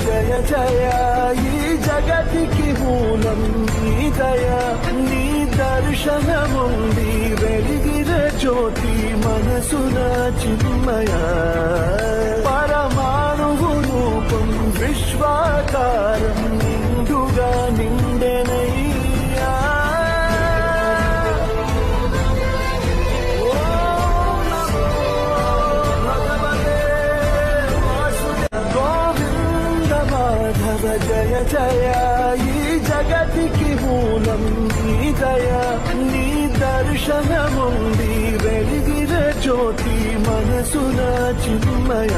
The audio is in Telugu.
జయ జయ ఈ జగతికి మూలం నీ దయ నీ దర్శనముంది వెలిగిన జ్యోతి మనసున చిన్మయ పరమాణువు రూపం విశ్వాకారం నిండుగా నిండెనయ్యా జయ జయ ఈ జగతికి మూలం నీ దయ నీ దర్శనముంది వెలిగిన జ్యోతి మనసున చిన్మయ